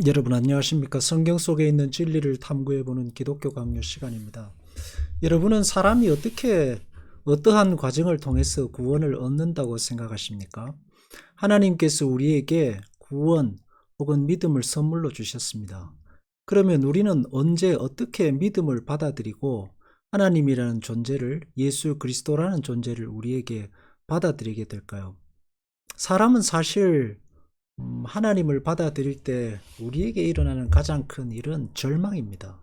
여러분 안녕하십니까? 성경 속에 있는 진리를 탐구해보는 기독교 강요 시간입니다. 여러분은 사람이 어떠한 과정을 통해서 구원을 얻는다고 생각하십니까? 하나님께서 우리에게 구원 혹은 믿음을 선물로 주셨습니다. 그러면 우리는 언제 어떻게 믿음을 받아들이고 하나님이라는 존재를, 예수 그리스도라는 존재를 우리에게 받아들이게 될까요? 사람은 사실 하나님을 받아들일 때 우리에게 일어나는 가장 큰 일은 절망입니다.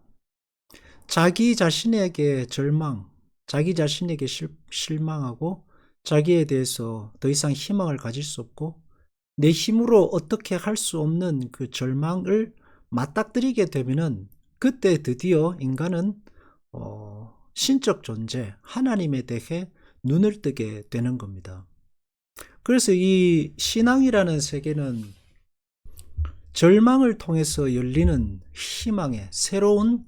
자기 자신에게 자기 자신에게 실망하고 자기에 대해서 더 이상 희망을 가질 수 없고 내 힘으로 어떻게 할 수 없는 그 절망을 맞닥뜨리게 되면은 그때 드디어 인간은 신적 존재, 하나님에 대해 눈을 뜨게 되는 겁니다. 그래서 이 신앙이라는 세계는 절망을 통해서 열리는 새로운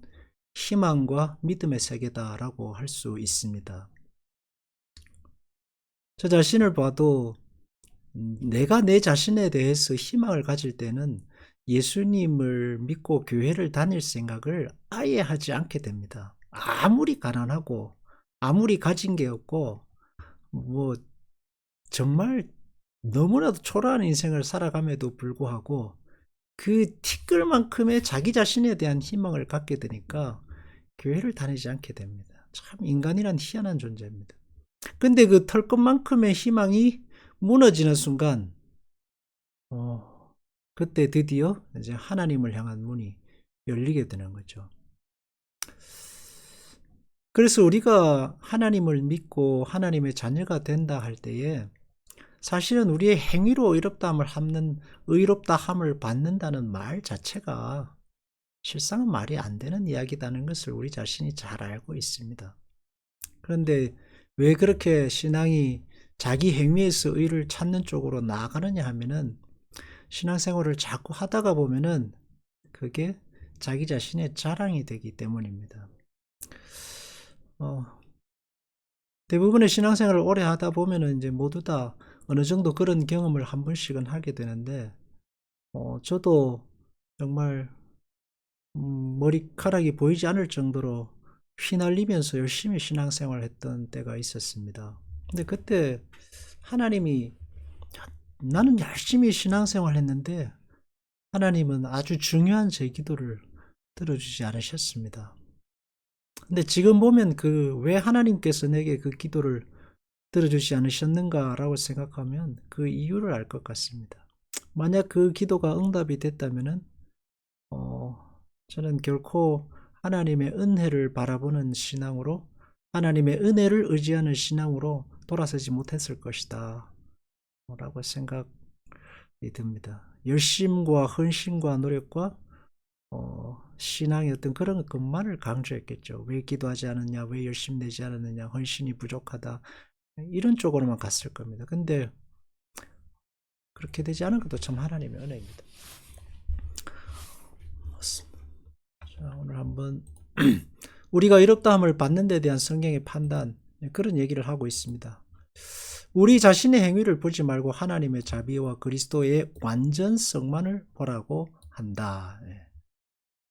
희망과 믿음의 세계다라고 할 수 있습니다. 저 자신을 봐도 내가 내 자신에 대해서 희망을 가질 때는 예수님을 믿고 교회를 다닐 생각을 아예 하지 않게 됩니다. 아무리 가난하고 아무리 가진 게 없고 뭐 정말 너무나도 초라한 인생을 살아감에도 불구하고 그 티끌만큼의 자기 자신에 대한 희망을 갖게 되니까 교회를 다니지 않게 됩니다. 참 인간이란 희한한 존재입니다. 근데 그 털끝만큼의 희망이 무너지는 순간 그때 드디어 이제 하나님을 향한 문이 열리게 되는 거죠. 그래서 우리가 하나님을 믿고 하나님의 자녀가 된다 할 때에 사실은 우리의 행위로 의롭다함을 받는다는 말 자체가 실상은 말이 안 되는 이야기라는 것을 우리 자신이 잘 알고 있습니다. 그런데 왜 그렇게 신앙이 자기 행위에서 의를 찾는 쪽으로 나아가느냐 하면은 신앙생활을 자꾸 하다가 보면은 그게 자기 자신의 자랑이 되기 때문입니다. 대부분의 신앙생활을 오래 하다 보면은 이제 모두 다 어느 정도 그런 경험을 한 번씩은 하게 되는데, 저도 정말, 머리카락이 보이지 않을 정도로 휘날리면서 열심히 신앙생활을 했던 때가 있었습니다. 근데 그때 하나님이, 나는 열심히 신앙생활을 했는데, 하나님은 아주 중요한 제 기도를 들어주지 않으셨습니다. 근데 지금 보면 왜 하나님께서 내게 그 기도를 들어주지 않으셨는가라고 생각하면 그 이유를 알 것 같습니다. 만약 그 기도가 응답이 됐다면은, 저는 결코 하나님의 은혜를 바라보는 신앙으로, 하나님의 은혜를 의지하는 신앙으로 돌아서지 못했을 것이다 라고 생각이 듭니다. 열심과 헌신과 노력과 신앙의 어떤 그런 것만을 강조했겠죠. 왜 기도하지 않느냐, 왜 열심 내지 않았느냐, 헌신이 부족하다, 이런 쪽으로만 갔을 겁니다. 근데 그렇게 되지 않은 것도 참 하나님의 은혜입니다. 자, 오늘 한번 우리가 의롭다함을 받는 데 대한 성경의 판단, 그런 얘기를 하고 있습니다. 우리 자신의 행위를 보지 말고 하나님의 자비와 그리스도의 완전성만을 보라고 한다.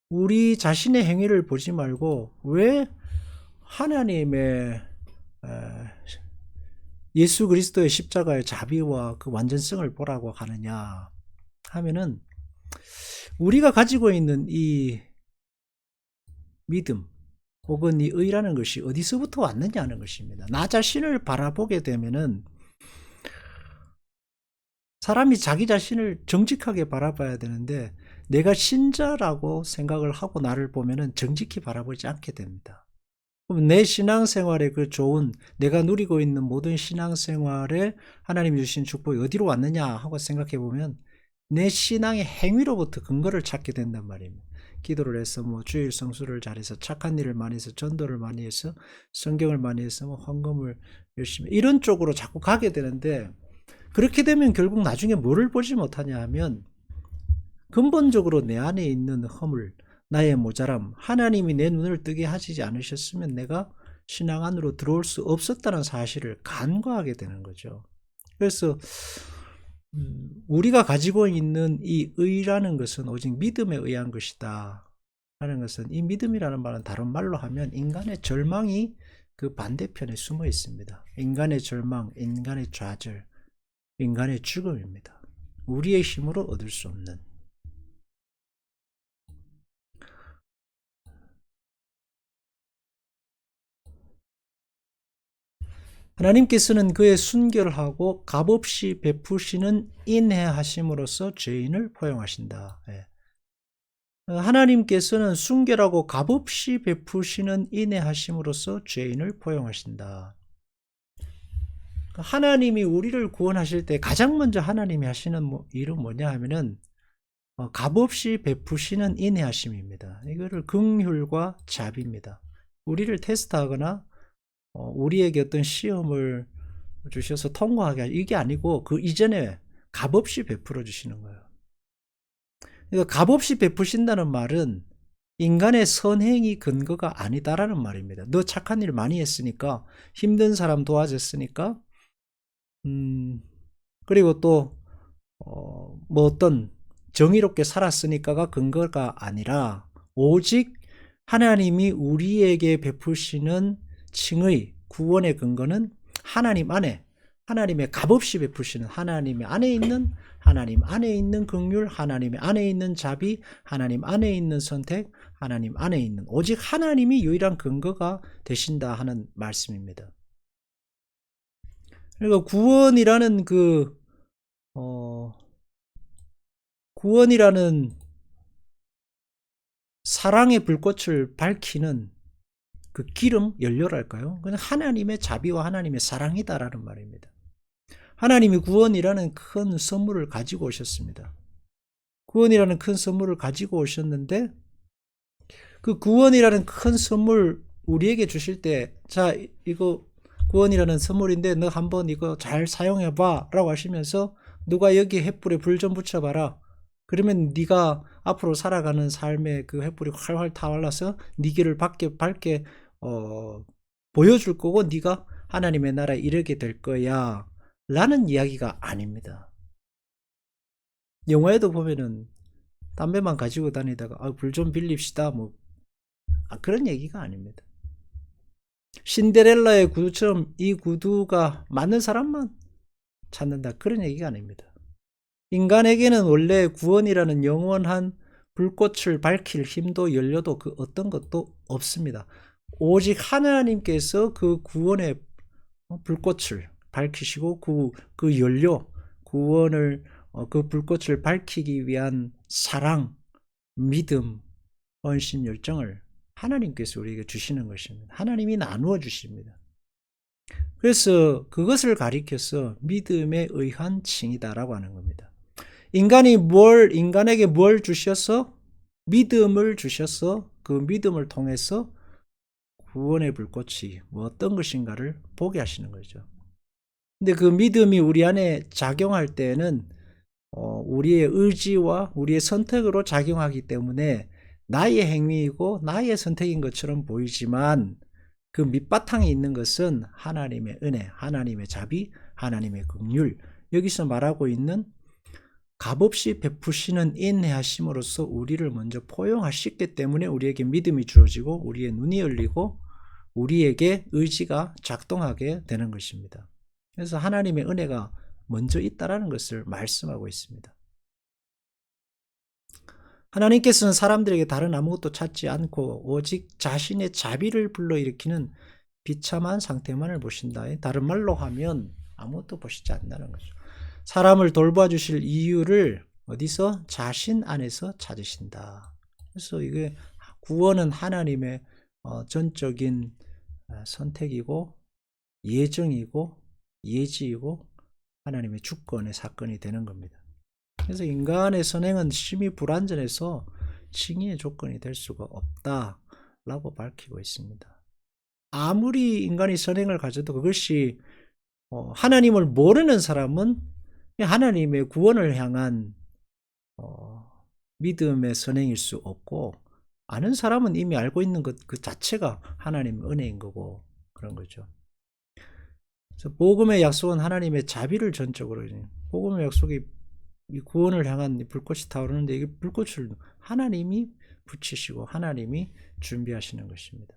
우리 자신의 행위를 보지 말고 왜 하나님의 예수 그리스도의 십자가의 자비와 그 완전성을 보라고 하느냐 하면은, 우리가 가지고 있는 이 믿음 혹은 이 의라는 것이 어디서부터 왔느냐 하는 것입니다. 나 자신을 바라보게 되면은 사람이 자기 자신을 정직하게 바라봐야 되는데, 내가 신자라고 생각을 하고 나를 보면은 정직히 바라보지 않게 됩니다. 그럼 내 신앙생활의 그 좋은, 내가 누리고 있는 모든 신앙생활에 하나님이 주신 축복이 어디로 왔느냐 하고 생각해 보면 내 신앙의 행위로부터 근거를 찾게 된단 말입니다. 기도를 해서, 주일 성수를 잘해서, 착한 일을 많이 해서, 전도를 많이 해서, 성경을 많이 해서, 헌금을 열심히, 이런 쪽으로 자꾸 가게 되는데, 그렇게 되면 결국 나중에 뭐를 보지 못하냐 하면 근본적으로 내 안에 있는 허물, 나의 모자람, 하나님이 내 눈을 뜨게 하시지 않으셨으면 내가 신앙 안으로 들어올 수 없었다는 사실을 간과하게 되는 거죠. 그래서 우리가 가지고 있는 이 의라는 것은 오직 믿음에 의한 것이다 하는 것은, 이 믿음이라는 말은 다른 말로 하면 인간의 절망이 그 반대편에 숨어 있습니다. 인간의 절망, 인간의 좌절, 인간의 죽음입니다. 우리의 힘으로 얻을 수 없는. 하나님께서는 그의 순결하고 값없이 베푸시는 인애하심으로써 죄인을 포용하신다. 예. 하나님께서는 순결하고 값없이 베푸시는 인애하심으로써 죄인을 포용하신다. 하나님이 우리를 구원하실 때 가장 먼저 하나님이 하시는 일은 뭐냐 하면은 값없이 베푸시는 인애하심입니다. 이거를 긍휼과 자비입니다. 우리를 테스트하거나 우리에게 어떤 시험을 주셔서 통과하게 하죠. 이게 아니고 그 이전에 값없이 베풀어 주시는 거예요. 그러니까 값없이 베푸신다는 말은 인간의 선행이 근거가 아니다라는 말입니다. 너 착한 일 많이 했으니까, 힘든 사람 도와줬으니까, 그리고 또 뭐 어떤 정의롭게 살았으니까가 근거가 아니라 오직 하나님이 우리에게 베푸시는 칭의, 구원의 근거는 하나님 안에, 하나님의 값없이 베푸시는 하나님 안에 있는 긍휼, 하나님 안에 있는 자비, 하나님 안에 있는 선택, 하나님 안에 있는 오직 하나님이 유일한 근거가 되신다 하는 말씀입니다. 그러니까 구원이라는 사랑의 불꽃을 밝히는 그 기름, 연료랄까요? 그냥 하나님의 자비와 하나님의 사랑이다라는 말입니다. 하나님이 구원이라는 큰 선물을 가지고 오셨습니다. 구원이라는 큰 선물을 가지고 오셨는데, 그 구원이라는 큰 선물 우리에게 주실 때, 자, 이거 구원이라는 선물인데 너 한번 이거 잘 사용해봐 라고 하시면서, 누가 여기 횃불에 불 좀 붙여봐라. 그러면 네가 앞으로 살아가는 삶의 그 횃불이 활활 타올라서 네 길을 밝게 보여줄 거고, 네가 하나님의 나라에 이르게 될 거야 라는 이야기가 아닙니다. 영화에도 보면은 담배만 가지고 다니다가 불 좀 빌립시다 그런 얘기가 아닙니다. 신데렐라의 구두처럼 이 구두가 맞는 사람만 찾는다, 그런 얘기가 아닙니다. 인간에게는 원래 구원이라는 영원한 불꽃을 밝힐 힘도 연료도 그 어떤 것도 없습니다. 오직 하나님께서 그 구원의 불꽃을 밝히시고 그 연료, 구원을 그 불꽃을 밝히기 위한 사랑, 믿음, 헌신, 열정을 하나님께서 우리에게 주시는 것입니다. 하나님이 나누어 주십니다. 그래서 그것을 가리켜서 믿음에 의한 칭이다라고 하는 겁니다. 인간에게 뭘 주셔서? 믿음을 주셔서 그 믿음을 통해서 구원의 불꽃이 어떤 것인가를 보게 하시는 거죠. 근데 그 믿음이 우리 안에 작용할 때는 우리의 의지와 우리의 선택으로 작용하기 때문에 나의 행위이고 나의 선택인 것처럼 보이지만, 그 밑바탕에 있는 것은 하나님의 은혜, 하나님의 자비, 하나님의 긍휼, 여기서 말하고 있는 값없이 베푸시는 인내하심으로써 우리를 먼저 포용하시기 때문에 우리에게 믿음이 주어지고 우리의 눈이 열리고 우리에게 의지가 작동하게 되는 것입니다. 그래서 하나님의 은혜가 먼저 있다라는 것을 말씀하고 있습니다. 하나님께서는 사람들에게 다른 아무것도 찾지 않고 오직 자신의 자비를 불러일으키는 비참한 상태만을 보신다. 다른 말로 하면 아무것도 보시지 않는다는 거죠. 사람을 돌봐주실 이유를 어디서? 자신 안에서 찾으신다. 그래서 이게 구원은 하나님의 전적인 선택이고 예정이고 예지이고 하나님의 주권의 사건이 되는 겁니다. 그래서 인간의 선행은 심히 불완전해서 칭의의 조건이 될 수가 없다라고 밝히고 있습니다. 아무리 인간이 선행을 가져도 그것이 하나님을 모르는 사람은 하나님의 구원을 향한 믿음의 선행일 수 없고, 아는 사람은 이미 알고 있는 것 그 자체가 하나님의 은혜인 거고 그런 거죠. 그래서 복음의 약속은 하나님의 자비를 전적으로, 복음의 약속이 이 구원을 향한 불꽃이 타오르는데, 이게 불꽃을 하나님이 붙이시고 하나님이 준비하시는 것입니다.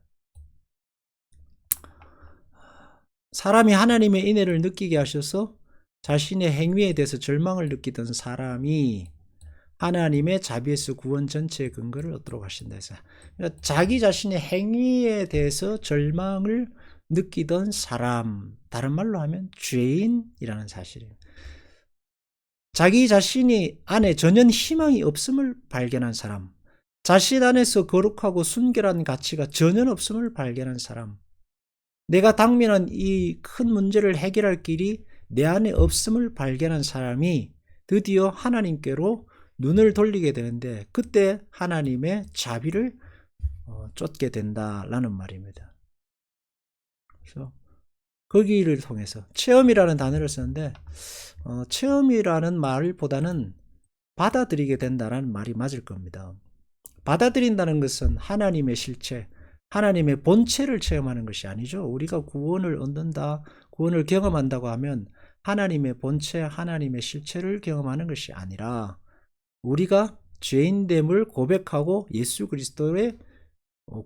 사람이 하나님의 인애를 느끼게 하셔서 자신의 행위에 대해서 절망을 느끼던 사람이 하나님의 자비에서 구원 전체의 근거를 얻도록 하신다 해서, 그러니까 자기 자신의 행위에 대해서 절망을 느끼던 사람, 다른 말로 하면 죄인이라는 사실이에요. 자기 자신이 안에 전혀 희망이 없음을 발견한 사람, 자신 안에서 거룩하고 순결한 가치가 전혀 없음을 발견한 사람, 내가 당면한 이 큰 문제를 해결할 길이 내 안에 없음을 발견한 사람이 드디어 하나님께로 눈을 돌리게 되는데, 그때 하나님의 자비를 쫓게 된다라는 말입니다. 그래서 거기를 통해서 체험이라는 단어를 쓰는데, 체험이라는 말보다는 받아들이게 된다라는 말이 맞을 겁니다. 받아들인다는 것은 하나님의 실체, 하나님의 본체를 체험하는 것이 아니죠. 우리가 구원을 얻는다, 구원을 경험한다고 하면 하나님의 본체, 하나님의 실체를 경험하는 것이 아니라 우리가 죄인됨을 고백하고 예수 그리스도의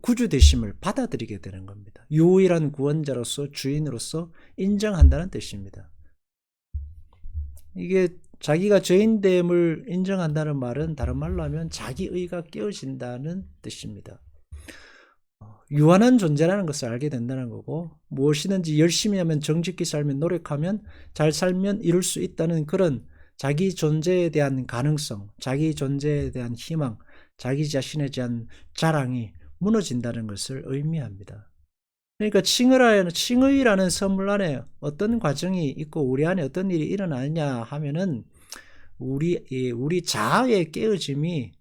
구주되심을 받아들이게 되는 겁니다. 유일한 구원자로서, 주인으로서 인정한다는 뜻입니다. 이게 자기가 죄인됨을 인정한다는 말은 다른 말로 하면 자기의가 깨어진다는 뜻입니다. 유한한 존재라는 것을 알게 된다는 거고, 무엇이든지 열심히 하면, 정직히 살면, 노력하면, 잘 살면 이룰 수 있다는 그런 자기 존재에 대한 가능성, 자기 존재에 대한 희망, 자기 자신에 대한 자랑이 무너진다는 것을 의미합니다. 그러니까 칭의라는 선물 안에 어떤 과정이 있고 우리 안에 어떤 일이 일어나느냐 하면은 우리 자아의 깨어짐이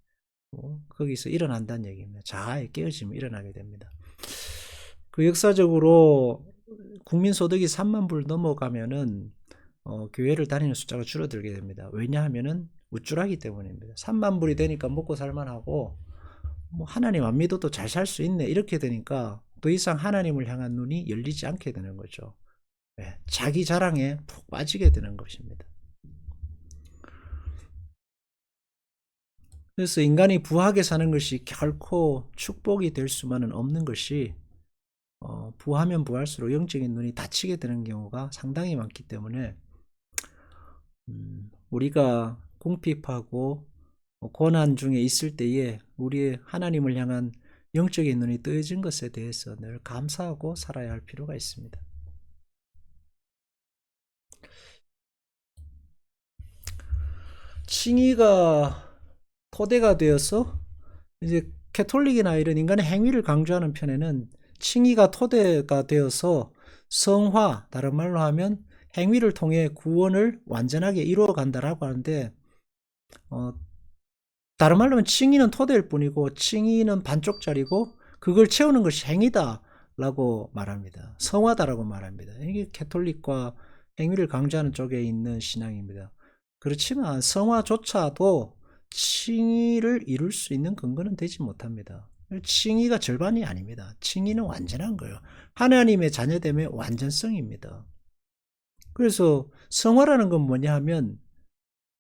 거기서 일어난다는 얘기입니다. 자아의 깨어짐이 일어나게 됩니다. 그 역사적으로 국민소득이 3만 불 넘어가면은 교회를 다니는 숫자가 줄어들게 됩니다. 왜냐하면은 우쭐하기 때문입니다. 3만 불이 되니까 먹고 살만하고, 뭐 하나님 안 믿어도 잘 살 수 있네, 이렇게 되니까 더 이상 하나님을 향한 눈이 열리지 않게 되는 거죠. 네, 자기 자랑에 푹 빠지게 되는 것입니다. 그래서 인간이 부하게 사는 것이 결코 축복이 될 수만은 없는 것이, 부하면 부할수록 영적인 눈이 닫히게 되는 경우가 상당히 많기 때문에, 우리가 궁핍하고 고난 중에 있을 때에 우리의 하나님을 향한 영적인 눈이 뜨여진 것에 대해서 늘 감사하고 살아야 할 필요가 있습니다. 칭의가 토대가 되어서, 이제 캐톨릭이나 이런 인간의 행위를 강조하는 편에는 칭의가 토대가 되어서 성화, 다른 말로 하면 행위를 통해 구원을 완전하게 이루어 간다라고 하는데, 다른 말로 하면 칭의는 토대일 뿐이고 칭의는 반쪽짜리고 그걸 채우는 것이 행위다 라고 말합니다. 성화다라고 말합니다. 이게 캐톨릭과 행위를 강조하는 쪽에 있는 신앙입니다. 그렇지만 성화조차도 칭의를 이룰 수 있는 근거는 되지 못합니다. 칭의가 절반이 아닙니다. 칭의는 완전한 거예요. 하나님의 자녀됨의 완전성입니다. 그래서 성화라는 건 뭐냐 하면,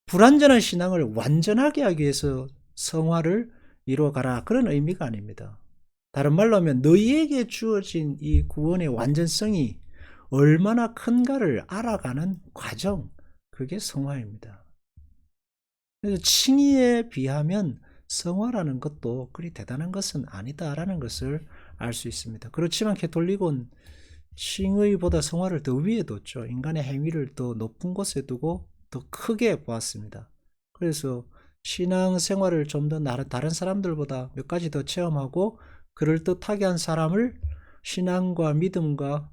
불완전한 신앙을 완전하게 하기 위해서 성화를 이루어가라, 그런 의미가 아닙니다. 다른 말로 하면 너희에게 주어진 이 구원의 완전성이 얼마나 큰가를 알아가는 과정, 그게 성화입니다. 그래서 칭의에 비하면 성화라는 것도 그리 대단한 것은 아니다라는 것을 알 수 있습니다. 그렇지만 캐톨릭은 칭의보다 성화를 더 위에 뒀죠. 인간의 행위를 더 높은 곳에 두고 더 크게 보았습니다. 그래서 신앙생활을 좀 더 다른 사람들보다 몇 가지 더 체험하고 그럴듯하게 한 사람을 신앙과 믿음과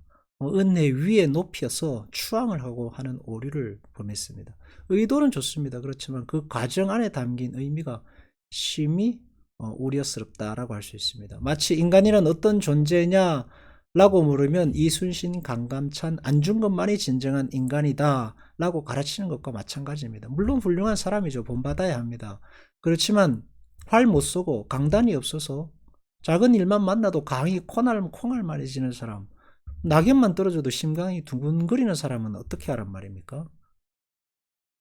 은혜 위에 높여서 추앙을 하고 하는 오류를 범했습니다. 의도는 좋습니다. 그렇지만 그 과정 안에 담긴 의미가 심히 우려스럽다라고 할 수 있습니다. 마치 인간이란 어떤 존재냐 라고 물으면 이순신, 강감찬, 안중근만이 진정한 인간이다 라고 가르치는 것과 마찬가지입니다. 물론 훌륭한 사람이죠. 본받아야 합니다. 그렇지만 활 못 쏘고 강단이 없어서 작은 일만 만나도 강이 콩알만해지는 사람, 낙엽만 떨어져도 심장이 두근거리는 사람은 어떻게 하란 말입니까?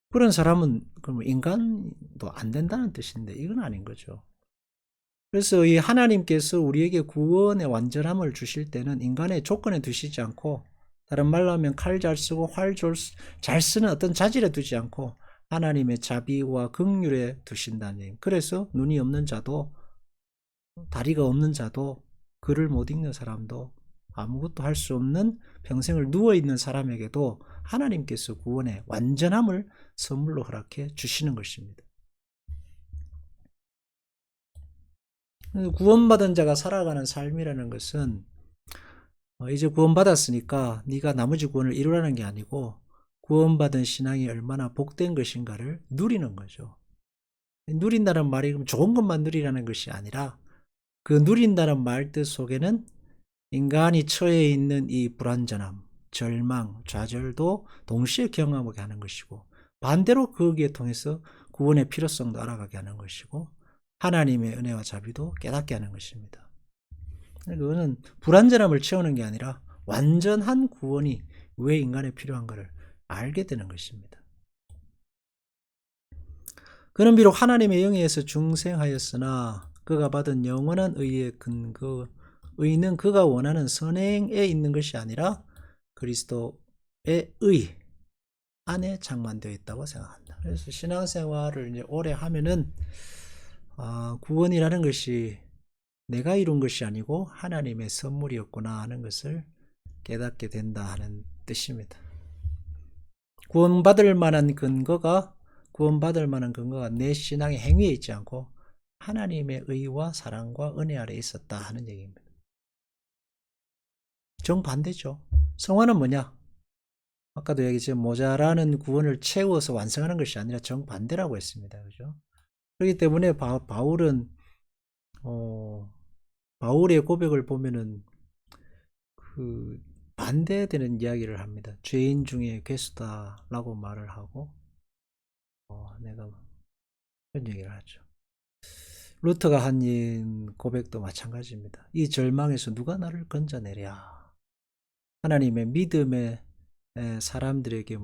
그런 사람은 그럼 인간도 안 된다는 뜻인데 이건 아닌 거죠. 그래서 이 하나님께서 우리에게 구원의 완전함을 주실 때는 인간의 조건에 두시지 않고, 다른 말로 하면 칼 잘 쓰고 활 잘 쓰는 어떤 자질에 두지 않고 하나님의 자비와 긍휼에 두신다는 얘기. 그래서 눈이 없는 자도, 다리가 없는 자도, 글을 못 읽는 사람도, 아무것도 할 수 없는 평생을 누워있는 사람에게도 하나님께서 구원의 완전함을 선물로 허락해 주시는 것입니다. 구원받은 자가 살아가는 삶이라는 것은 이제 구원받았으니까 네가 나머지 구원을 이루라는 게 아니고, 구원받은 신앙이 얼마나 복된 것인가를 누리는 거죠. 누린다는 말이 그럼 좋은 것만 누리라는 것이 아니라, 그 누린다는 말 뜻 속에는 인간이 처해 있는 이 불완전함, 절망, 좌절도 동시에 경험하게 하는 것이고, 반대로 거기에 통해서 구원의 필요성도 알아가게 하는 것이고, 하나님의 은혜와 자비도 깨닫게 하는 것입니다. 그거는 불완전함을 채우는 게 아니라 완전한 구원이 왜 인간에 필요한가를 알게 되는 것입니다. 그는 비록 하나님의 영예에서 중생하였으나 그가 받은 영원한 의의 근거, 의는 그가 원하는 선행에 있는 것이 아니라 그리스도의 의 안에 장만되어 있다고 생각한다. 그래서 신앙생활을 이제 오래 하면은 구원이라는 것이 내가 이룬 것이 아니고 하나님의 선물이었구나 하는 것을 깨닫게 된다 하는 뜻입니다. 구원받을 만한 근거가 내 신앙의 행위에 있지 않고 하나님의 의와 사랑과 은혜 아래 있었다 하는 얘기입니다. 정반대죠. 성화는 뭐냐? 아까도 얘기했지만 모자라는 구원을 채워서 완성하는 것이 아니라 정반대라고 했습니다. 그죠? 그렇기 때문에 바울은 바울의 고백을 보면은 그 반대되는 이야기를 합니다. 죄인 중에 괴수다라고 말을 하고, 내가 그런 얘기를 하죠. 루터가 한 고백도 마찬가지입니다. 이 절망에서 누가 나를 건져내랴. 하나님의 믿음의 사람들에게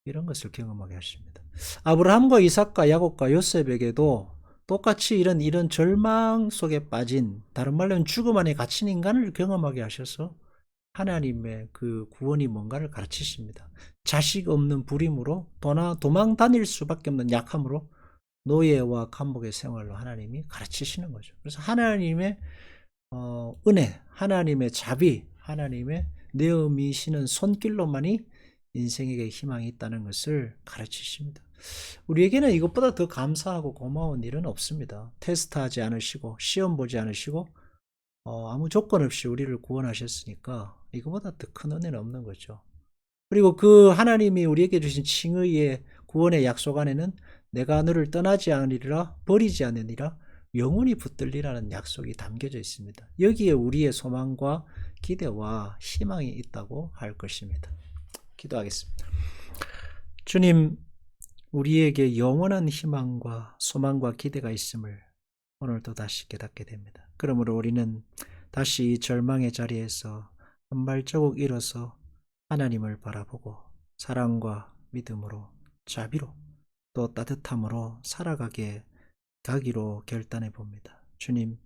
이런 것을 경험하게 하십니다. 아브라함과 이삭과 야곱과 요셉에게도 똑같이 이런 절망 속에 빠진, 다른 말로 하면 죽음 안에 갇힌 인간을 경험하게 하셔서 하나님의 그 구원이 뭔가를 가르치십니다. 자식 없는 불임으로 도망 다닐 수밖에 없는 약함으로 노예와 감옥의 생활로 하나님이 가르치시는 거죠. 그래서 하나님의 은혜, 하나님의 자비, 하나님의 내어미시는 손길로만이 인생에게 희망이 있다는 것을 가르치십니다. 우리에게는 이것보다 더 감사하고 고마운 일은 없습니다. 테스트하지 않으시고 시험 보지 않으시고 아무 조건 없이 우리를 구원하셨으니까 이거보다 더 큰 은혜는 없는 거죠. 그리고 그 하나님이 우리에게 주신 칭의의 구원의 약속 안에는 내가 너를 떠나지 않으리라, 버리지 않으리라, 영원히 붙들리라는 약속이 담겨져 있습니다. 여기에 우리의 소망과 기대와 희망이 있다고 할 것입니다. 기도하겠습니다. 주님, 우리에게 영원한 희망과 소망과 기대가 있음을 오늘도 다시 깨닫게 됩니다. 그러므로 우리는 다시 이 절망의 자리에서 한 발자국 일어서 하나님을 바라보고 사랑과 믿음으로, 자비로, 또 따뜻함으로 가기로 결단해 봅니다. 주님,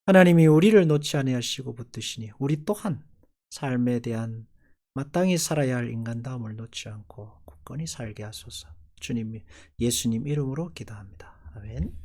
하나님이 우리를 놓지 아니하시고 붙드시니 우리 또한 삶에 대한 마땅히 살아야 할 인간다움을 놓지 않고 굳건히 살게 하소서. 주님, 예수님 이름으로 기도합니다. 아멘.